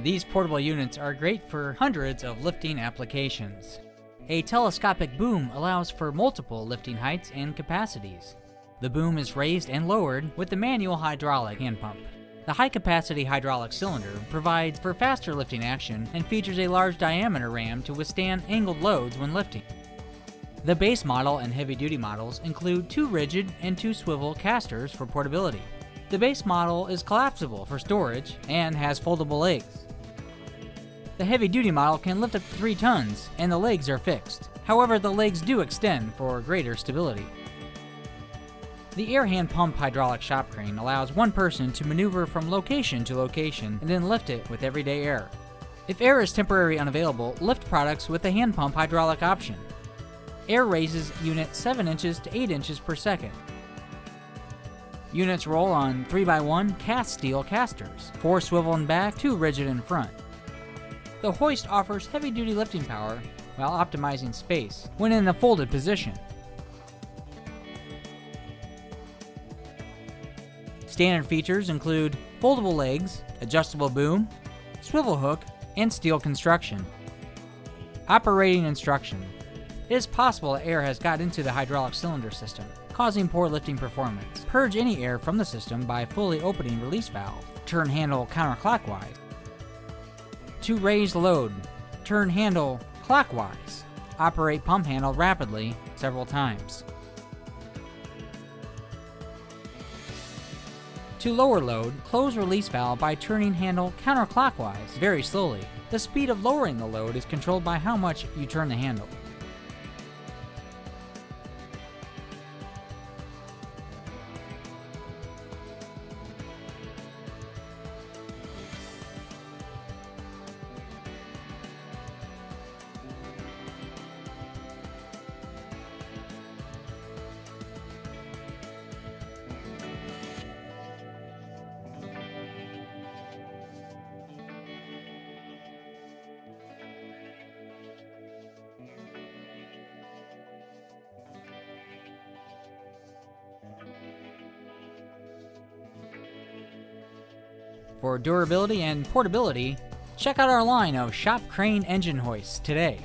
These portable units are great for hundreds of lifting applications. A telescopic boom allows for multiple lifting heights and capacities. The boom is raised and lowered with the manual hydraulic hand pump. The high-capacity hydraulic cylinder provides for faster lifting action and features a large diameter ram to withstand angled loads when lifting. The base model and heavy-duty models include 2 rigid and 2 swivel casters for portability. The base model is collapsible for storage and has foldable legs. The heavy-duty model can lift up to 3 tons, and the legs are fixed. However, the legs do extend for greater stability. The air hand pump hydraulic shop crane allows one person to maneuver from location to location and then lift it with everyday air. If air is temporarily unavailable, lift products with the hand pump hydraulic option. Air raises unit 7 inches to 8 inches per second. Units roll on 3x1 cast steel casters, 4 swivel in back, 2 rigid in front. The Hoist offers heavy-duty lifting power while optimizing space when in a folded position. Standard features include foldable legs, adjustable boom, swivel hook, and steel construction. Operating instruction. It is possible that air has got into the hydraulic cylinder system, causing poor lifting performance. Purge any air from the system by fully opening release valve. Turn handle counterclockwise. To raise load, turn handle clockwise. Operate pump handle rapidly several times. To lower load, close release valve by turning handle counterclockwise very slowly. The speed of lowering the load is controlled by how much you turn the handle. For durability and portability, check out our line of shop crane engine hoists today.